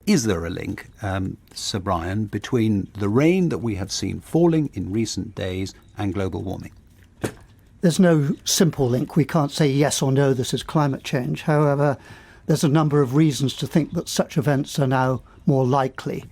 is there a link, Sir Brian, between the rain that we have seen falling in recent days and global warming? There's no simple link. We can't say yes or no, this is climate change. However, there's a number of reasons to think that such events are now more likely.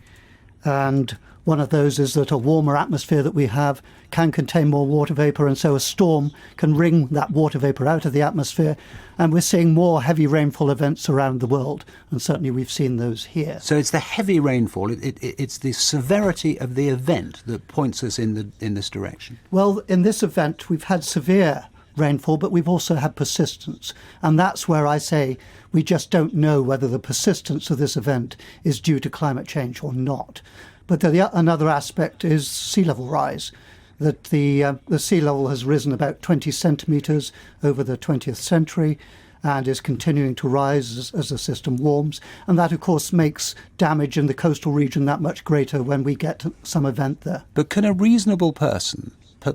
And one of those is that a warmer atmosphere that we have can contain more water vapour, and so a storm can wring that water vapour out of the atmosphere. And we're seeing more heavy rainfall events around the world, and certainly we've seen those here. So it's the heavy rainfall, it's the severity of the event that points us in this direction? Well, in this event, we've had severe rainfall, but we've also had persistence. And that's where I say we just don't know whether the persistence of this event is due to climate change or not. But another aspect is sea level rise, that the sea level has risen about 20 centimetres over the 20th century and is continuing to rise as the system warms. And that, of course, makes damage in the coastal region that much greater when we get some event there. But can a reasonable person,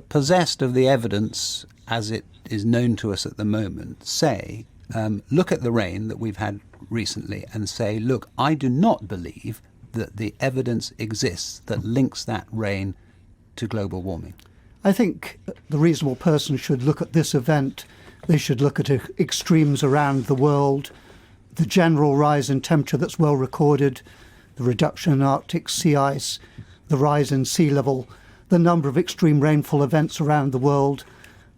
possessed of the evidence as it is known to us at the moment, say, look at the rain that we've had recently and say, look, I do not believe that the evidence exists that links that rain to global warming? I think the reasonable person should look at this event. They should look at extremes around the world, the general rise in temperature that's well recorded, the reduction in Arctic sea ice, the rise in sea level, the number of extreme rainfall events around the world,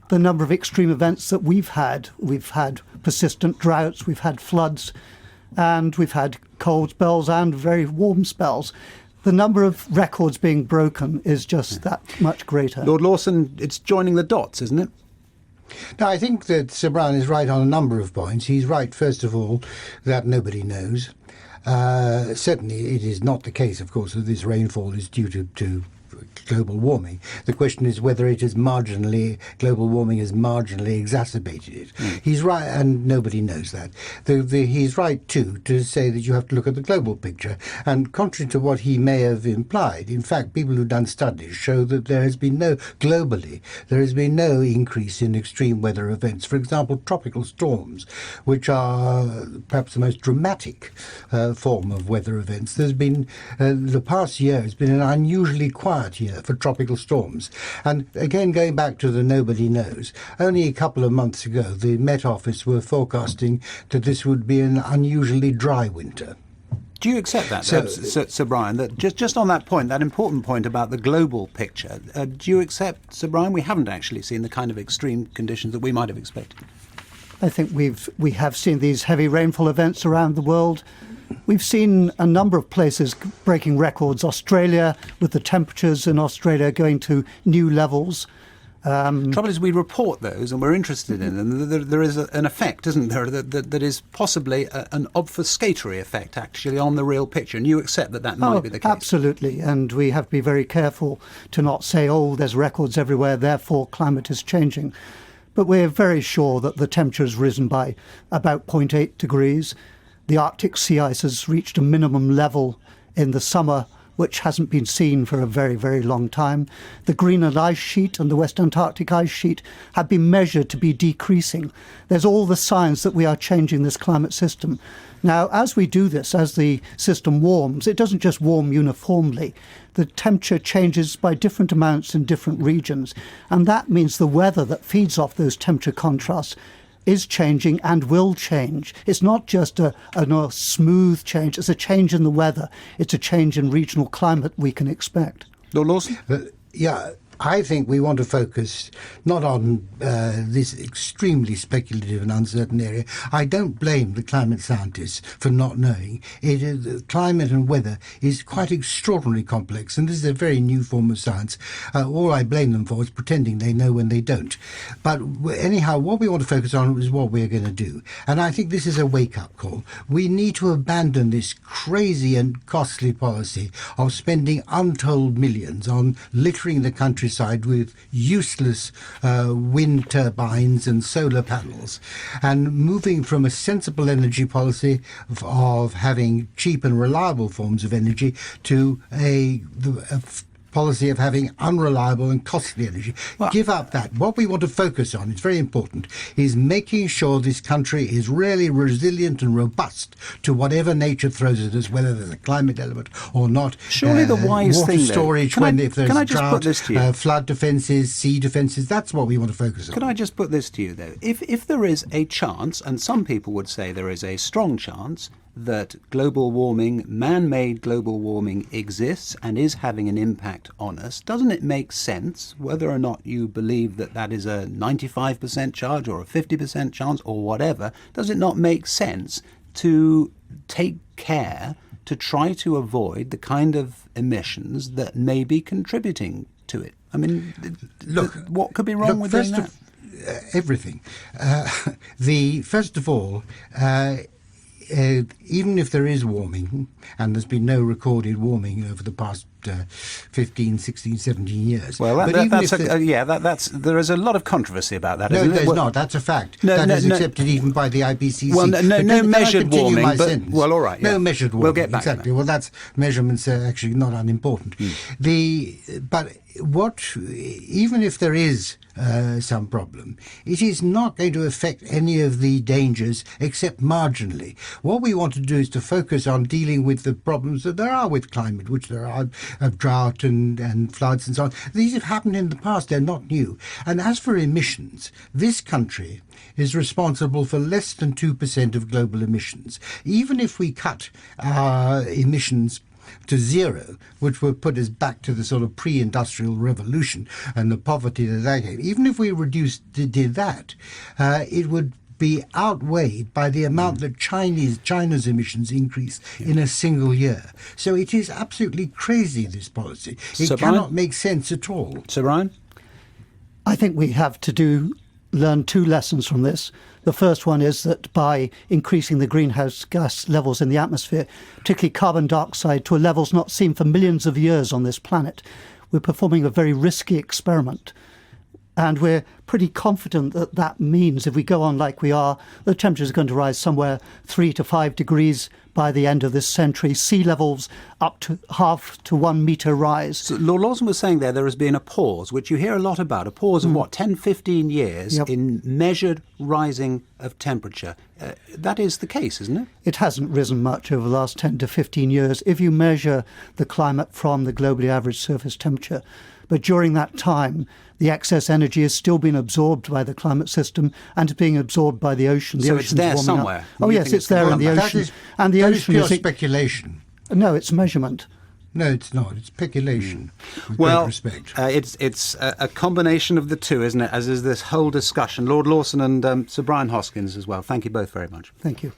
the number of extreme events that we've had. We've had persistent droughts, we've had floods, and we've had cold spells and very warm spells. The number of records being broken is just that much greater. Lord Lawson, it's joining the dots, isn't it? No, I think that Sir Brian is right on a number of points. He's right, first of all, that nobody knows. Certainly it is not the case, of course, that this rainfall is due to global warming. The question is whether global warming has marginally exacerbated it. He's right, and nobody knows that. He's right, too, to say that you have to look at the global picture. And contrary to what he may have implied, in fact, people who've done studies show that there has been no increase in extreme weather events. For example, tropical storms, which are perhaps the most dramatic form of weather events. There's been, the past year has been an unusually quiet year for tropical storms. And again, going back to the nobody knows, only a couple of months ago, the Met Office were forecasting that this would be an unusually dry winter. Do you accept that, Sir Brian, that just on that point, that important point about the global picture, do you accept, Sir Brian, we haven't actually seen the kind of extreme conditions that we might have expected? I think we have seen these heavy rainfall events around the world. We've seen a number of places breaking records. Australia, with the temperatures in Australia going to new levels. Trouble is, we report those and we're interested in them. There is an effect, isn't there, that is possibly an obfuscatory effect, actually, on the real picture. And you accept that might be the case? Absolutely. And we have to be very careful to not say, oh, there's records everywhere, therefore climate is changing. But we're very sure that the temperature has risen by about 0.8 degrees. The Arctic sea ice has reached a minimum level in the summer, which hasn't been seen for a very, very long time. The Greenland ice sheet and the West Antarctic ice sheet have been measured to be decreasing. There's all the signs that we are changing this climate system. Now, as we do this, as the system warms, it doesn't just warm uniformly. The temperature changes by different amounts in different regions. And that means the weather that feeds off those temperature contrasts is changing and will change. It's not just a smooth change, it's a change in the weather. It's a change in regional climate we can expect. Lord Lawson? Yeah, I think we want to focus not on this extremely speculative and uncertain area. I don't blame the climate scientists for not knowing. Climate and weather is quite extraordinarily complex, and this is a very new form of science. All I blame them for is pretending they know when they don't. But anyhow, what we want to focus on is what we're going to do. And I think this is a wake-up call. We need to abandon this crazy and costly policy of spending untold millions on littering the countryside with useless wind turbines and solar panels, and moving from a sensible energy policy of having cheap and reliable forms of energy to a policy of having unreliable and costly energy. Give up that. What we want to focus on, it's very important, is making sure this country is really resilient and robust to whatever nature throws at us, whether there's a climate element or not. Surely the wise water thing, storage, if there's can I just drought, put this to you? flood defences, sea defences, that's what we want to focus on. Could I just put this to you, though? If there is a chance, and some people would say there is a strong chance, that global warming, man-made global warming exists and is having an impact on us, doesn't it make sense, whether or not you believe that that is a 95% charge or a 50% chance or whatever, does it not make sense to take care to try to avoid the kind of emissions that may be contributing to it? I mean, what could be wrong with doing that? Everything. First of all, even if there is warming, and there's been no recorded warming over the past 15, 16, 17 years. Well, there is a lot of controversy about that. No, isn't there's it? not. That's a fact. That is accepted even by the IPCC. Well, no measured warming. Well, all right. No measured warming. We'll get back exactly. to that. Well, that's measurements are actually not unimportant. Even if there is some problem, it is not going to affect any of the dangers except marginally. What we want to do is to focus on dealing with the problems that there are with climate, which there are of drought and floods and so on. These have happened in the past, they're not new. And as for emissions, this country is responsible for less than 2% of global emissions. Even if we cut our emissions to zero, which would put us back to the sort of pre-industrial revolution and the poverty that gave. Even if we did that, it would be outweighed by the amount that China's emissions increase in a single year. So it is absolutely crazy, this policy. It cannot make sense at all. Sir Brian? I think we have to learn two lessons from this. The first one is that by increasing the greenhouse gas levels in the atmosphere, particularly carbon dioxide, to levels not seen for millions of years on this planet, we're performing a very risky experiment. And we're pretty confident that that means if we go on like we are, the temperature is going to rise somewhere 3 to 5 degrees by the end of this century, sea levels up to 0.5 to 1 metre rise. So Lord Lawson was saying there has been a pause, which you hear a lot about, a pause of 10, 15 years in measured rising of temperature. That is the case, isn't it? It hasn't risen much over the last 10 to 15 years if you measure the climate from the globally average surface temperature. But during that time, the excess energy is still being absorbed by the climate system and is being absorbed by the ocean. The so ocean's it's there warming somewhere? Up. Oh, yes, it's there in the ocean. And the ocean is pure speculation. No, it's measurement. No, it's not. It's speculation. With Well, great respect. It's a combination of the two, isn't it, as is this whole discussion. Lord Lawson and Sir Brian Hoskins as well. Thank you both very much. Thank you.